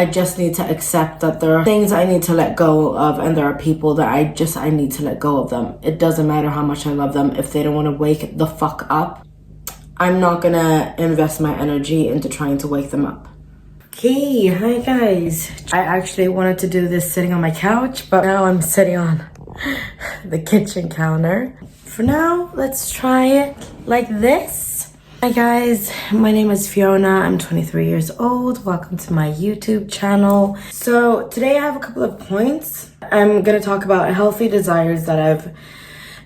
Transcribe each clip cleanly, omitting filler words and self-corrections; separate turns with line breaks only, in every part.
I just need to accept that there are things I need to let go of, and there are people that I need to let go of them. It doesn't matter how much I love them. If they don't want to wake the fuck up, I'm not gonna invest my energy into trying to wake them up. Okay, hi guys. I actually wanted to do this sitting on my couch, but now I'm sitting on the kitchen counter. For now, let's try it like this. Hi guys, my name is Fiona. I'm 23 years old. Welcome to my YouTube channel. So today I have a couple of points. I'm gonna talk about healthy desires that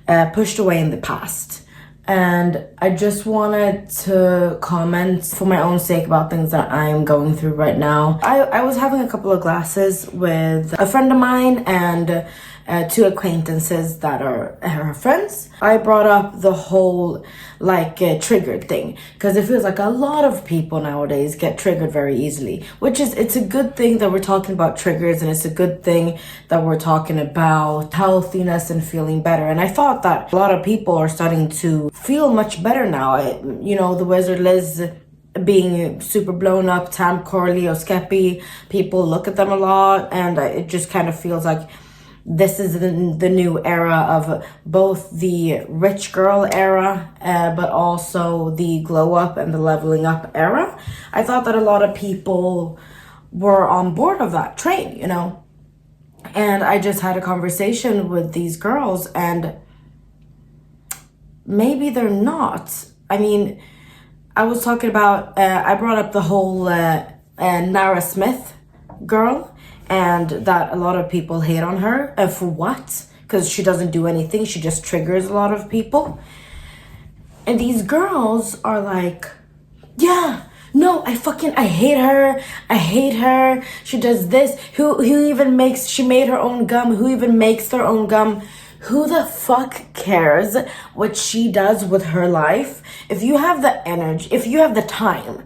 I've pushed away in the past. And I just wanted to comment for my own sake about things that I'm going through right now. I was having a couple of glasses with a friend of mine and two acquaintances that are her friends. I brought up the whole triggered thing because it feels like a lot of people nowadays get triggered very easily, which is, it's a good thing that we're talking about triggers, and it's a good thing that we're talking about healthiness and feeling better. And I thought that a lot of people are starting to feel much better now. The Wizard Liz being super blown up, Tam Corley or Skeppy, people look at them a lot, and it just kind of feels like this is the new era of both the rich girl era, but also the glow up and the leveling up era. I thought that a lot of people were on board of that train, And I just had a conversation with these girls, and maybe they're not. I mean, I was talking about, I brought up the whole Nara Smith girl, and that a lot of people hate on her. For what? Because she doesn't do anything. She just triggers a lot of people. And these girls are like, yeah, no, I hate her. I hate her. She does this. She made her own gum. Who even makes their own gum? Who the fuck cares what she does with her life? If you have the energy, if you have the time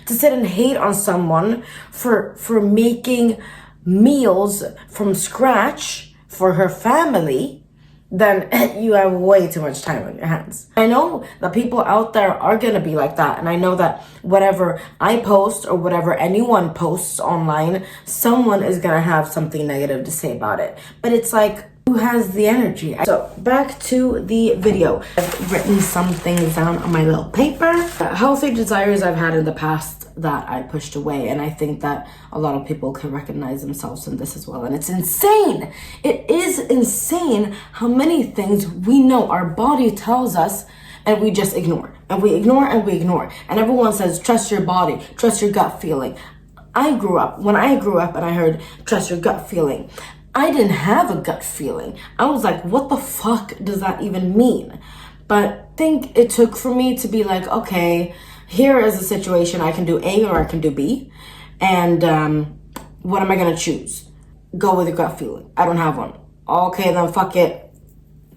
to sit and hate on someone for making meals from scratch for her family, then you have way too much time on your hands. I know that people out there are gonna be like that, and I know that whatever I post or whatever anyone posts online, someone is gonna have something negative to say about it. But it's like, who has the energy? So back to the video. I've written some things down on my little paper. Healthy desires I've had in the past that I pushed away, and I think that a lot of people can recognize themselves in this as well. And it's insane. It is insane how many things we know our body tells us and we just ignore. And we ignore and we ignore. And everyone says, trust your body, trust your gut feeling. When I grew up and I heard trust your gut feeling, I didn't have a gut feeling. I was like, what the fuck does that even mean? But I think it took for me to be like, okay, here is a situation. I can do A or I can do B. And what am I going to choose? Go with your gut feeling. I don't have one. Okay, then fuck it.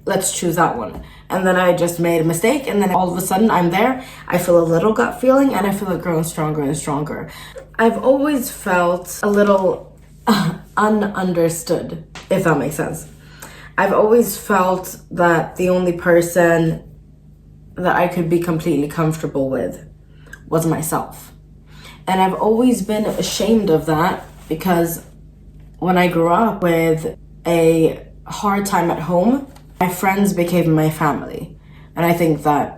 Let's choose that one. And then I just made a mistake. And then all of a sudden I'm there. I feel a little gut feeling and I feel it growing stronger and stronger. I've always felt a little ununderstood, if that makes sense. I've always felt that the only person that I could be completely comfortable with was myself. And I've always been ashamed of that because when I grew up with a hard time at home, my friends became my family. And I think that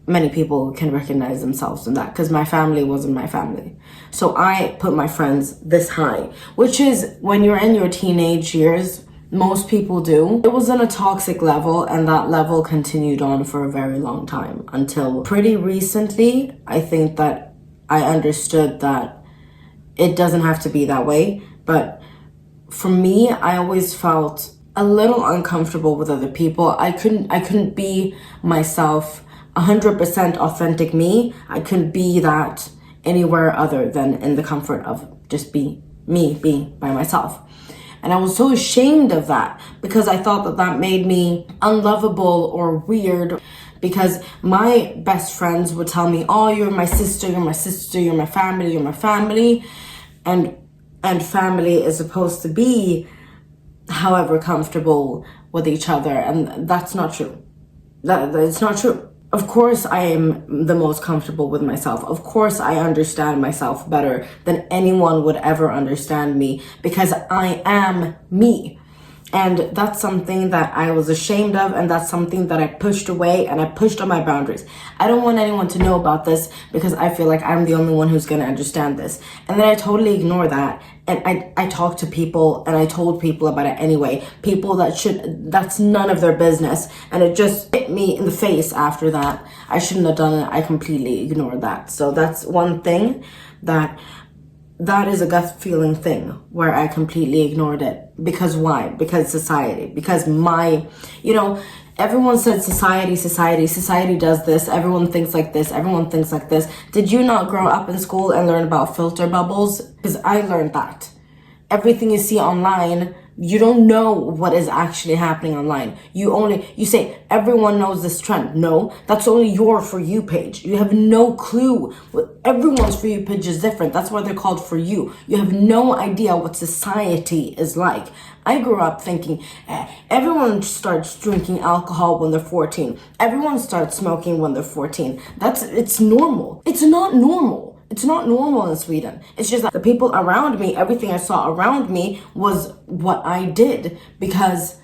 many people can recognize themselves in that because my family wasn't my family. So I put my friends this high, which is when you're in your teenage years, most people do. It was on a toxic level, and that level continued on for a very long time until pretty recently. I think that I understood that it doesn't have to be that way. But for me, I always felt a little uncomfortable with other people. I couldn't be myself 100% authentic me. I couldn't be that anywhere other than in the comfort of just being by myself. And I was so ashamed of that because I thought that that made me unlovable or weird, because my best friends would tell me, oh, you're my sister, you're my sister, you're my family, you're my family. And family is supposed to be however comfortable with each other. And that's not true. It's not true. Of course, I am the most comfortable with myself. Of course, I understand myself better than anyone would ever understand me because I am me. And that's something that I was ashamed of, and that's something that I pushed away, and I pushed on my boundaries. I don't want anyone to know about this because I feel like I'm the only one who's going to understand this. And then I totally ignore that. And I talked to people, and I told people about it anyway. People that's none of their business. And it just hit me in the face after that. I shouldn't have done it. I completely ignored that. So that's one thing that is a gut feeling thing where I completely ignored it. Because why? Because society. Because everyone said society does this. Everyone thinks like this. Everyone thinks like this. Did you not grow up in school and learn about filter bubbles? Because I learned that. Everything you see online, you don't know what is actually happening online. You say everyone knows this trend. No, that's only your For You page. You have no clue. Everyone's For You page is different. That's why they're called For You. You have no idea what society is like. I grew up thinking everyone starts drinking alcohol when they're 14. Everyone starts smoking when they're 14. It's normal. It's not normal. It's not normal in Sweden. It's just that the people around me, everything I saw around me was what I did because,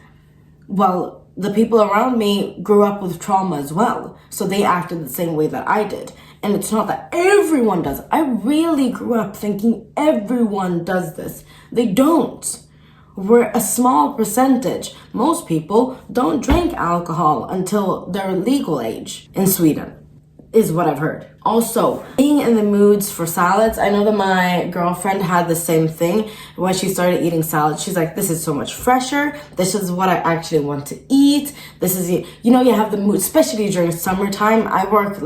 well, the people around me grew up with trauma as well. So they acted the same way that I did. And it's not that everyone does it. I really grew up thinking everyone does this. They don't. We're a small percentage. Most people don't drink alcohol until their legal age in Sweden, is what I've heard. Also, being in the moods for salads. I know that my girlfriend had the same thing when she started eating salads. She's like, this is so much fresher. This is what I actually want to eat. This is, you have the mood, especially during summertime. I work,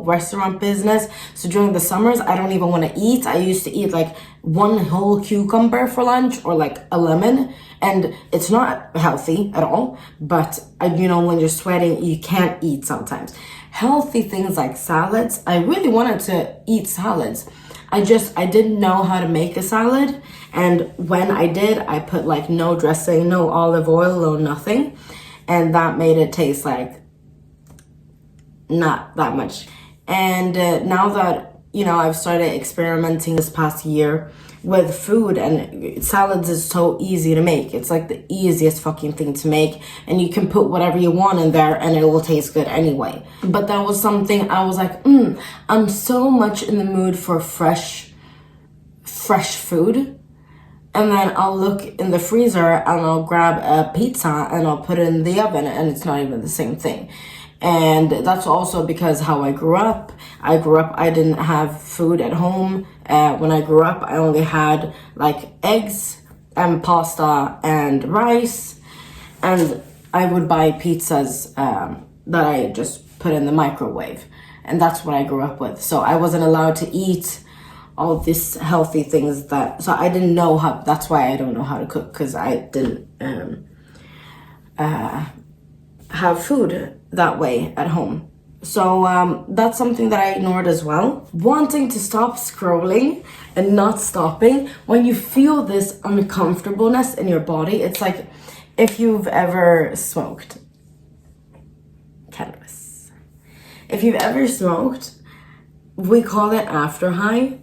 restaurant business. So during the summers, I don't even want to eat. I used to eat like one whole cucumber for lunch or like a lemon. And it's not healthy at all. But, when you're sweating, you can't eat sometimes. Healthy things like salads. I really wanted to eat salads. I didn't know how to make a salad. And when I did, I put like no dressing, no olive oil, no nothing. And that made it taste like not that much. And now that, I've started experimenting this past year with food, and salads is so easy to make. It's like the easiest fucking thing to make, and you can put whatever you want in there and it will taste good anyway. But that was something I was like, I'm so much in the mood for fresh food. And then I'll look in the freezer and I'll grab a pizza and I'll put it in the oven, and it's not even the same thing. And that's also because how I grew up. I didn't have food at home. When I grew up, I only had like eggs and pasta and rice. And I would buy pizzas that I just put in the microwave. And that's what I grew up with. So I wasn't allowed to eat all these healthy things so I didn't know how. That's why I don't know how to cook, because I didn't have food that way at home. So that's something that I ignored as well. Wanting to stop scrolling and not stopping. When you feel this uncomfortableness in your body, it's like if you've ever smoked cannabis. If you've ever smoked, we call it after high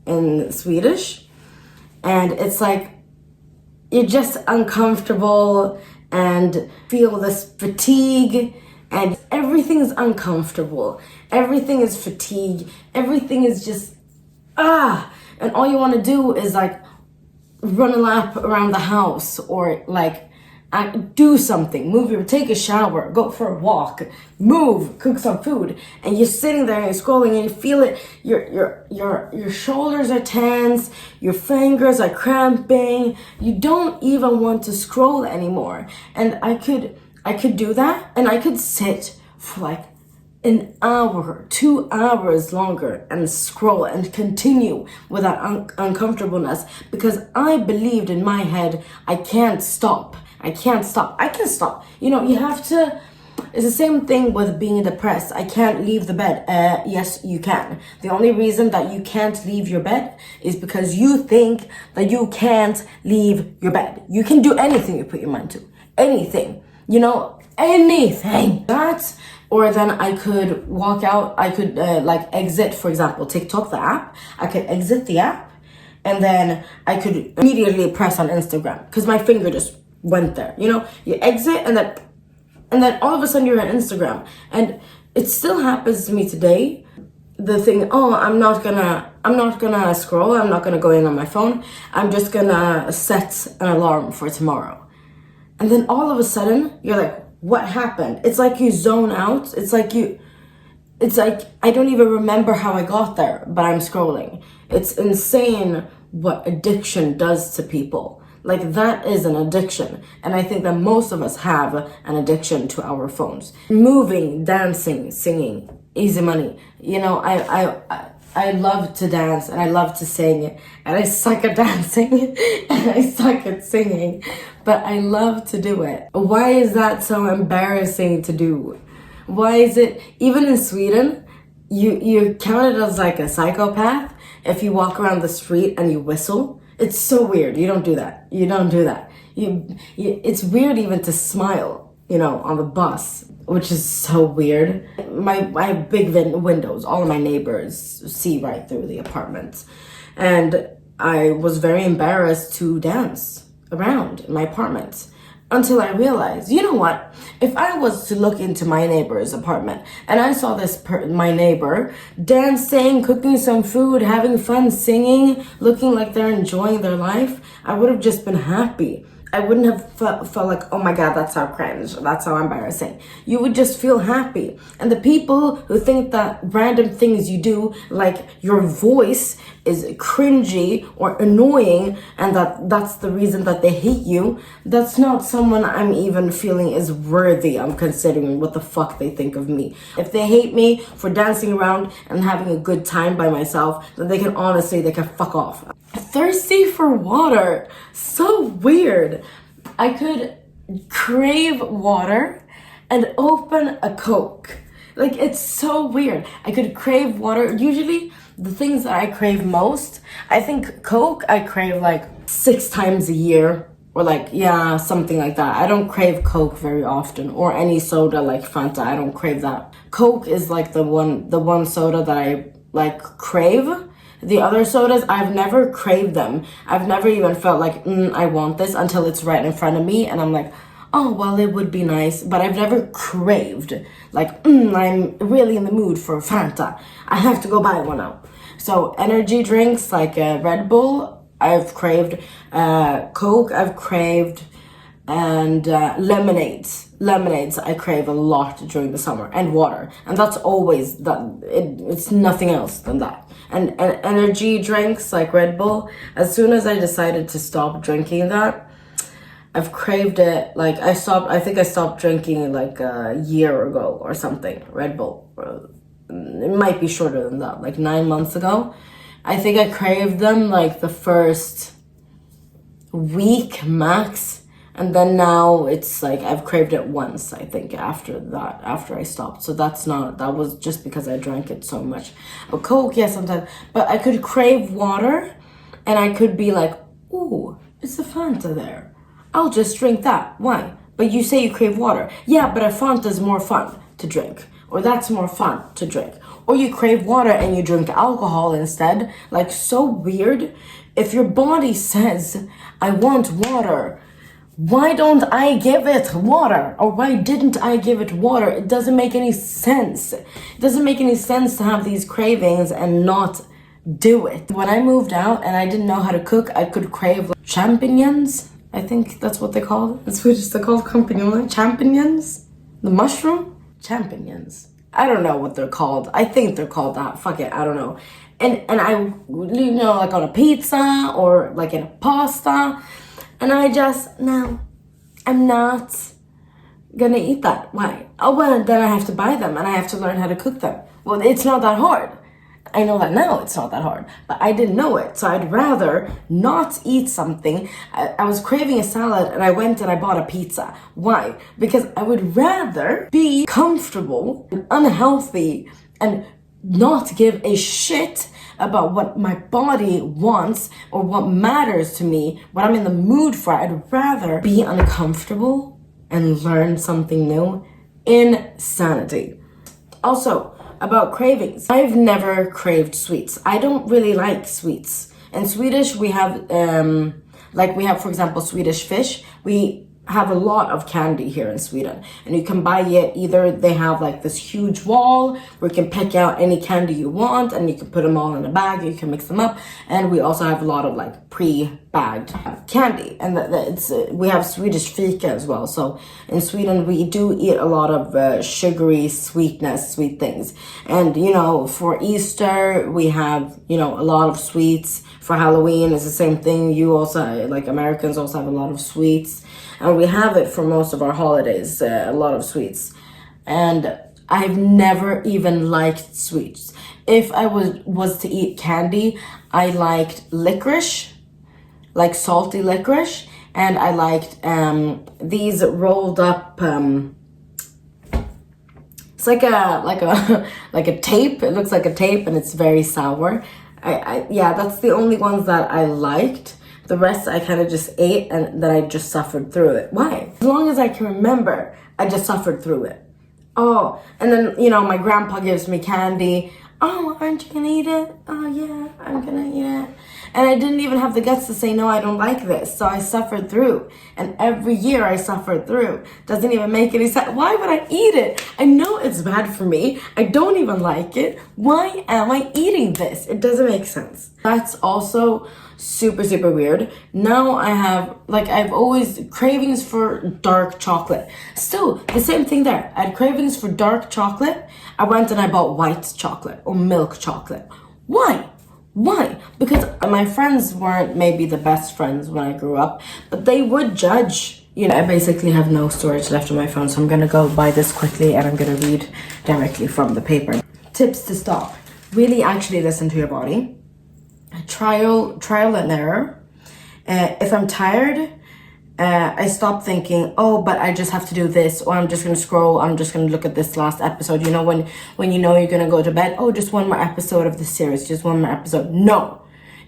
in Swedish. And it's like you're just uncomfortable and feel this fatigue, and everything is uncomfortable. Everything is fatigue. Everything is just, and all you want to do is like run a lap around the house, or like do something, take a shower, go for a walk, move, cook some food, and you're sitting there and you're scrolling and you feel it. Your shoulders are tense, your fingers are cramping. You don't even want to scroll anymore. And I could do that, and I could sit for like an hour, 2 hours longer and scroll and continue with that uncomfortableness, because I believed in my head, I can't stop. I can stop. You have to. It's the same thing with being depressed. I can't leave the bed. Yes, you can. The only reason that you can't leave your bed is because you think that you can't leave your bed. You can do anything you put your mind to. Anything. Anything. That Or then I could walk out, I could like exit, for example, TikTok, the app. I could exit the app and then I could immediately press on Instagram because my finger just went there. You know, you exit and then all of a sudden you're on Instagram. And it still happens to me today. The thing, oh, I'm not gonna scroll, I'm not gonna go in on my phone. I'm just gonna set an alarm for tomorrow. And then all of a sudden you're like, what happened? It's like you zone out. It's like I don't even remember how I got there, but I'm scrolling. It's insane what addiction does to people. Like, that is an addiction. And I think that most of us have an addiction to our phones. Moving, dancing, singing, easy money. You know, I love to dance and I love to sing, and I suck at dancing and I suck at singing, but I love to do it. Why is that so embarrassing to do? Why is it, even in Sweden, you're counted as like a psychopath if you walk around the street and you whistle? It's so weird. You don't do that. You don't do that. It's weird even to smile, you know, on the bus, which is so weird. I have big windows. All of my neighbors see right through the apartment. And I was very embarrassed to dance around in my apartment until I realized, you know what? If I was to look into my neighbor's apartment and I saw my neighbor dancing, cooking some food, having fun, singing, looking like they're enjoying their life, I would have just been happy. I wouldn't have felt like, oh my God, that's how cringe, that's how embarrassing. You would just feel happy. And the people who think that random things you do, like your voice is cringy or annoying, and that's the reason that they hate you, that's not someone I'm even feeling is worthy of considering what the fuck they think of me. If they hate me for dancing around and having a good time by myself, then they can fuck off. Thirsty for water. So weird. I could crave water and open a Coke. Like, it's so weird. I could crave water. Usually the things that I crave most, I think Coke I crave like 6 times a year, or like, yeah, something like that. I don't crave Coke very often, or any soda like Fanta. I don't crave that. Coke is like the one soda that I like crave. The other sodas, I've never craved them. I've never even felt like, I want this, until it's right in front of me and I'm like, oh, well, it would be nice. But I've never craved, like, I'm really in the mood for Fanta. I have to go buy one now. So energy drinks like Red Bull, I've craved. Coke, I've craved. And lemonades I crave a lot during the summer, and water, and that's always that. It's nothing else than that. And energy drinks like Red Bull, as soon as I decided to stop drinking that, I've craved it. Like, I think I stopped drinking like a year ago or something. Red Bull, it might be shorter than that, like 9 months ago. I think I craved them like the first week max. And then now it's like I've craved it once, I think, after I stopped. So that was just because I drank it so much. But Coke, yeah, sometimes. But I could crave water and I could be like, ooh, it's a Fanta there. I'll just drink that. Why? But you say you crave water. Yeah, but a Fanta is more fun to drink. Or that's more fun to drink. Or you crave water and you drink alcohol instead. Like, so weird. If your body says, I want water, why don't I give it water? Or why didn't I give it water? It doesn't make any sense. It doesn't make any sense to have these cravings and not do it. When I moved out and I didn't know how to cook, I could crave like champignons. I think that's what they call it. In Swedish, they're called champignons. The mushroom? Champignons. I don't know what they're called. I think they're called that. Fuck it, I don't know. And I, you know, like on a pizza or like in a pasta. And I just, no, I'm not gonna eat that. Why? Oh, well, then I have to buy them and I have to learn how to cook them. Well, it's not that hard. I know that now it's not that hard, but I didn't know it. So I'd rather not eat something. I was craving a salad and I went and I bought a pizza. Why? Because I would rather be comfortable and unhealthy and not give a shit about what my body wants or what matters to me, what I'm in the mood for. I'd rather be uncomfortable and learn something new Insanity. Also, about cravings. I've never craved sweets. I don't really like sweets. In Swedish, we have, for example, Swedish fish. We have a lot of candy here in Sweden, and you can buy it. Either they have like this huge wall where you can pick out any candy you want, and you can put them all in a bag, you can mix them up. And we also have a lot of like pre-bagged candy, and we have Swedish fika as well. So in Sweden we do eat a lot of sugary sweet things. And for Easter we have a lot of sweets. For Halloween it's the same thing. You also, like Americans, also have a lot of sweets. And we have it for most of our holidays, a lot of sweets. And I've never even liked sweets. If I was to eat candy, I liked licorice, like salty licorice. And I liked these rolled up, it's like a tape. It looks like a tape and it's very sour. Yeah, that's the only ones that I liked. The rest I kind of just ate, and then I just suffered through it. Why? As long as I can remember, I just suffered through it. Oh, and then, my grandpa gives me candy. Oh, aren't you gonna eat it? Oh, yeah, I'm gonna eat it. And I didn't even have the guts to say, no, I don't like this. So I suffered through. And every year I suffered through. Doesn't even make any sense. Why would I eat it? I know it's bad for me. I don't even like it. Why am I eating this? It doesn't make sense. That's also super, super weird. Now I've always cravings for dark chocolate. Still, the same thing there. I had cravings for dark chocolate. I went and I bought white chocolate or milk chocolate. Why? Because my friends weren't maybe the best friends when I grew up, but they would judge. I basically have no storage left on my phone, so I'm gonna go buy this quickly and I'm gonna read directly from the paper. Tips to stop. Really actually listen to your body. Trial and error. If I'm tired, I stop thinking, oh, but I just have to do this, or I'm just gonna scroll, I'm just gonna look at this last episode. When you're gonna go to bed, oh, just one more episode of the series, just one more episode. No.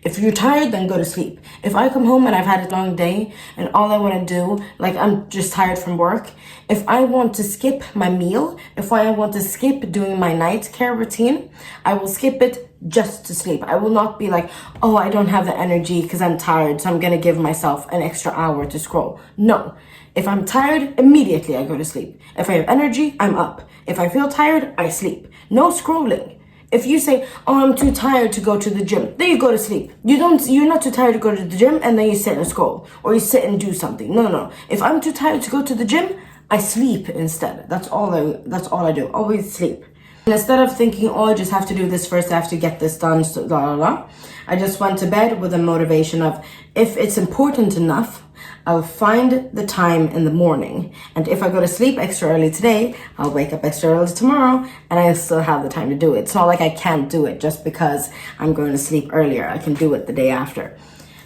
If you're tired, then go to sleep. If I come home and I've had a long day and all I want to do, like I'm just tired from work, if I want to skip my meal, if I want to skip doing my night care routine, I will skip it just to sleep. I will not be like, oh, I don't have the energy because I'm tired, so I'm going to give myself an extra hour to scroll. No. If I'm tired, immediately I go to sleep. If I have energy, I'm up. If I feel tired, I sleep. No scrolling. If you say, oh, I'm too tired to go to the gym, then you go to sleep. You're not too tired to go to the gym and then you sit and scroll or you sit and do something. No. If I'm too tired to go to the gym, I sleep instead. That's all I do. Always sleep. And instead of thinking, oh, I just have to do this first, I have to get this done, so blah, blah, blah, I just went to bed with a motivation of, if it's important enough, I'll find the time in the morning. And if I go to sleep extra early today, I'll wake up extra early tomorrow and I still have the time to do it. It's not like I can't do it just because I'm going to sleep earlier. I can do it the day after.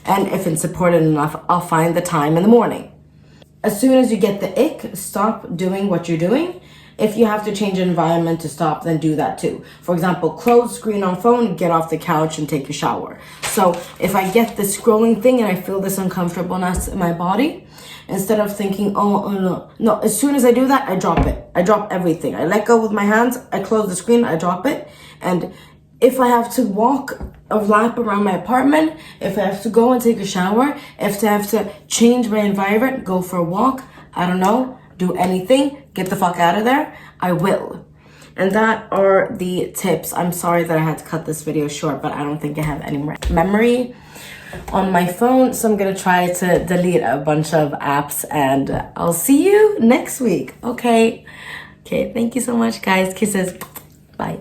And if it's important enough, I'll find the time in the morning. As soon as you get the ick, stop doing what you're doing. If you have to change an environment to stop, then do that too. For example, close screen on phone, get off the couch and take a shower. So if I get this scrolling thing and I feel this uncomfortableness in my body, instead of thinking, oh no, as soon as I do that, I drop it. I drop everything. I let go with my hands, I close the screen, I drop it. And if I have to walk a lap around my apartment, if I have to go and take a shower, if I have to change my environment, go for a walk, I don't know, do anything, get the fuck out of there, I will. And that are the tips. I'm sorry that I had to cut this video short, but I don't think I have any more memory on my phone, so I'm gonna try to delete a bunch of apps and I'll see you next week. Okay, thank you so much guys. Kisses. Bye.